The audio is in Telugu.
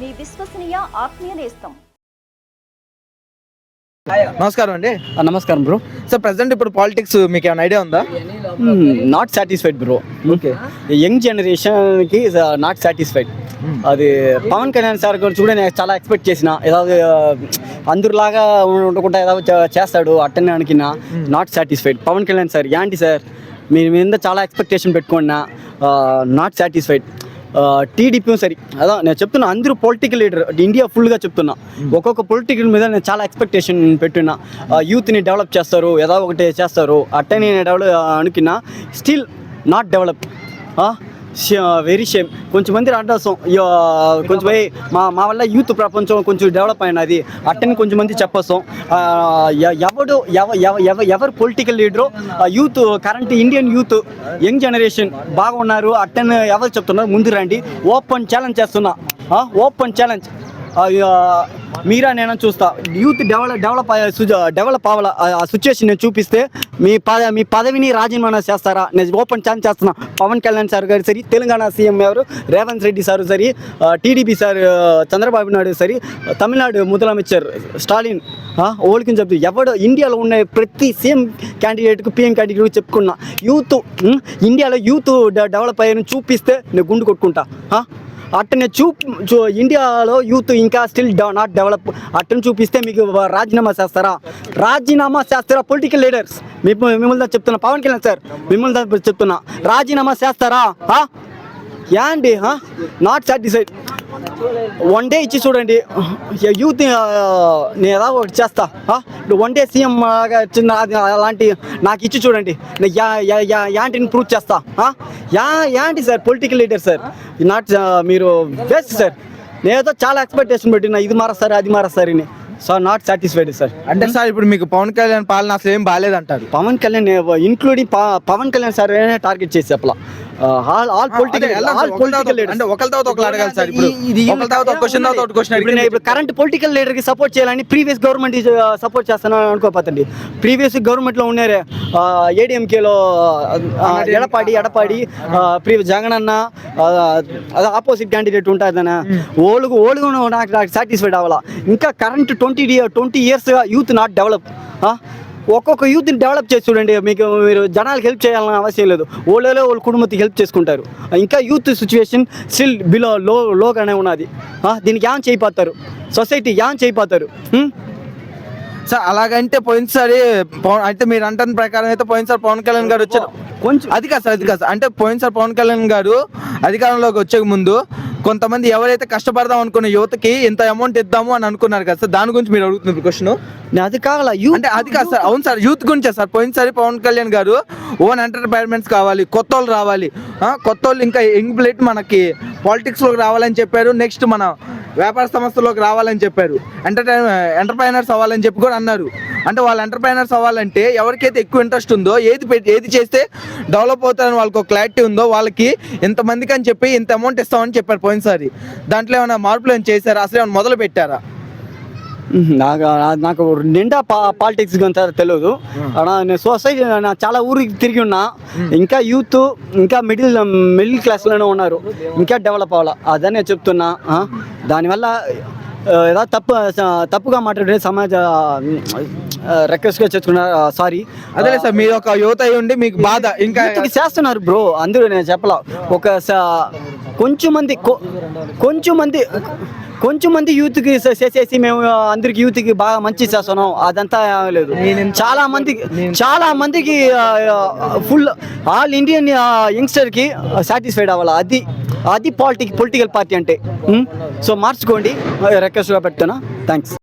మీ విశ్వసనీయ ఆత్మీయ నేస్తం. నమస్కారం అండి. నమస్కారం బ్రో. సో ప్రెసెంట్ ఇప్పుడు పాలిటిక్స్ మీకు ఏమైనా ఐడియా ఉందా? Not satisfied bro. Okay, young జనరేషన్కి నాట్ సాటిస్ఫైడ్. అది పవన్ కళ్యాణ్ సార్ గురించి కూడా నేను చాలా ఎక్స్పెక్ట్ చేసిన, ఏదో అందరిలాగా ఉండకుండా ఏదో చేస్తాడు అట్టనే అనుకున్నా. Not satisfied. Pawan Kalyan sir anti sir, మీ మీద చాలా ఎక్స్పెక్టేషన్ పెట్టుకున్నా. Not satisfied. టీడీపీ సరే, అదా నేను చెప్తున్నా, అందరూ పొలిటికల్ లీడర్ ఇండియా ఫుల్గా చెప్తున్నా, ఒక్కొక్క పొలిటికల్ మీద నేను చాలా ఎక్స్పెక్టేషన్ పెట్టున్నా. యూత్ని డెవలప్ చేస్తారు, ఏదో ఒకటి చేస్తారు అట్టని నేను డెవలప్ అనుకున్నా. Still not develop. Very shame. కొంచెం మంది అంటాం కొంచెం మా వల్ల యూత్ ప్రపంచం కొంచెం డెవలప్ అయినది అట్టని కొంచెం మంది చెప్పొస్తాం. ఎవరు political leader youth, current Indian youth young generation బాగున్నారు అట్టని ఎవరు చెప్తున్నారు? ముందు రండి, ఓపెన్ ఛాలెంజ్ చేస్తున్నా. Open challenge. మీరా నేను చూస్తా, యూత్ డెవలప్ అవ్వాల ఆ సిచ్యువేషన్ నేను చూపిస్తే మీ పదవిని రాజీనామా చేస్తారా? నేను ఓపెన్ ఛాలెంజ్ చేస్తున్నా. పవన్ కళ్యాణ్ సార్ గారు సరి, తెలంగాణ సీఎం ఎవరు రేవంత్ రెడ్డి సార్ సరి, టీడీపీ సార్ చంద్రబాబు నాయుడు సరి, తమిళనాడు ముదలమిచ్చర్ స్టాలిన్, ఓడికి చెప్తూ ఎవడు ఇండియాలో ఉన్న ప్రతి సీఎం క్యాండిడేట్కు పిఎం క్యాండిడేట్ చెప్పుకున్నా. యూత్ ఇండియాలో యూత్ డెవలప్ అయ్యారని చూపిస్తే నేను గుండు కొట్టుకుంటా. అట్టనే ఇండియాలో యూత్ ఇంకా స్టిల్ నాట్ డెవలప్ అట్టని చూపిస్తే మీకు రాజీనామా చేస్తారా? పొలిటికల్ లీడర్స్ మిమ్మల్ని చెప్తున్నా, పవన్ కళ్యాణ్ సార్ మిమ్మల్ని చెప్తున్నా, రాజీనామా చేస్తారా? యాండి నాట్ సాటిస్ఫైడ్. వన్ డే ఇచ్చి చూడండి, యూత్ నేను ఏదో ఒకటి చేస్తా. వన్ డే సీఎం అలాంటి నాకు ఇచ్చి చూడండి, యాంటీని ప్రూవ్ చేస్తా. Anti sir political leader sir, not మీరు బెస్ట్ సార్. నేనేదో చాలా ఎక్స్పెక్టేషన్ పెట్టినా, ఇది మారస్తారు అది మారస్తారని. Sir not satisfied sir. అంటే సార్ ఇప్పుడు మీకు పవన్ కళ్యాణ్ పాలన అసలు ఏం బాగాలేదంటారు? Pawan Kalyan including Pawan Kalyan sir target చేసి చెప్పలా. ఆల్ పొలిటికల్ అంటే ఒకరి తర్వాత ఒకరు అడగాలి సార్. ఇప్పుడు ఒకరి తర్వాత ఒక క్వశ్చన్ తర్వాత ఒక క్వశ్చన్ అడిగి ఇప్పుడు కరెంట్ పొలిటికల్ లీడర్కి సపోర్ట్ చేయాలని ప్రీవియస్ గవర్నమెంట్ సపోర్ట్ చేస్తాను అనుకోపోతండి. ప్రీవియస్ గవర్నమెంట్లో ఉన్నారే, ఏడీఎంకేలో ఎడపాడి ప్రీవియస్ జగన్ అన్న అది ఆపోజిట్ క్యాండిడేట్ ఉంటుందన్న ఓలుగు నాకు సాటిస్ఫైడ్ అవ్వాలా. ఇంకా కరెంట్ 20 ఇయర్స్గా యూత్ నాట్ డెవలప్. ఒక్కొక్క యూత్ని డెవలప్ చేసి చూడండి, మీరు జనాలకు హెల్ప్ చేయాలన్న అవసరం లేదు, వాళ్ళ కుటుంబానికి హెల్ప్ చేసుకుంటారు. ఇంకా యూత్ సిచ్యువేషన్ స్టిల్ లోగానే ఉన్నది. దీనికి ఏం చేయిపోతారు? సొసైటీ ఏం చేయిపోతారు? సార్ అలాగంటే పోయినసారి అయితే మీరు అంటున్న ప్రకారం అయితే పోయినసారి పవన్ కళ్యాణ్ గారు వచ్చారు కొంచెం అది కాదు సార్. అంటే పోయినసారి పవన్ కళ్యాణ్ గారు అధికారంలోకి వచ్చే ముందు కొంతమంది ఎవరైతే కష్టపడదాం అనుకున్న యువతకి ఇంత అమౌంట్ ఇద్దాము అని అనుకున్నారు కదా సార్, దాని గురించి మీరు అడుగుతున్నారు క్వశ్చన్. అది కావాలా అంటే అది కాదు సార్. అవును సార్, యూత్ గురించే సార్. పోయినసారి పవన్ కళ్యాణ్ గారు ఓన్ ఎంటర్ప్రైన్మెంట్స్ కావాలి, కొత్త వాళ్ళు రావాలి, కొత్త వాళ్ళు ఇంకా యంగ్ బ్లడ్ మనకి పాలిటిక్స్లోకి రావాలని చెప్పారు. నెక్స్ట్ మన వ్యాపార సంస్థలోకి రావాలని చెప్పారు, ఎంటర్ప్రైనర్స్ అవ్వాలని చెప్పి కూడా అన్నారు. అంటే వాళ్ళు ఎంటర్ప్రైనర్స్ అవ్వాలంటే ఎవరికైతే ఎక్కువ ఇంట్రెస్ట్ ఉందో, ఏది చేస్తే డెవలప్ అవుతారని వాళ్ళకి ఒక క్లారిటీ ఉందో వాళ్ళకి ఇంతమందికి అని చెప్పి ఇంత అమౌంట్ ఇస్తామని చెప్పారు పోయినసారి. దాంట్లో ఏమైనా మార్పులు ఏమైనా చేశారా? అసలు ఏమైనా మొదలు పెట్టారా? నాకు నిండా పాలిటిక్స్ అంతా తెలియదు. నేను సొసైటీ చాలా ఊరికి తిరిగి ఉన్నా. ఇంకా యూత్ ఇంకా మిడిల్ క్లాస్లోనే ఉన్నారు, ఇంకా డెవలప్ అవ్వాలా అదని నేను చెప్తున్నా. దానివల్ల ఏదో తప్పుగా మాట్లాడే సమాజ రిక్వెస్ట్గా చేసుకున్నా. సారీ. అదే సార్, మీరు ఒక యువత అయి ఉండి మీకు బాధ ఇంకా చేస్తున్నారు బ్రో. అందరూ నేను చెప్పలా, ఒక కొంచెం మంది యూత్కి చేసేసి మేము అందరికి యూత్కి బాగా మంచి చేస్తున్నాం అదంతా లేదు. చాలా మందికి ఫుల్ ఆల్ ఇండియన్ యంగ్స్టర్కి సాటిస్ఫైడ్ అవ్వాలి. అది పొలిటికల్ పార్టీ అంటే. సో మార్చుకోండి, రిక్వెస్ట్గా పెడుతున్నా. థ్యాంక్స్.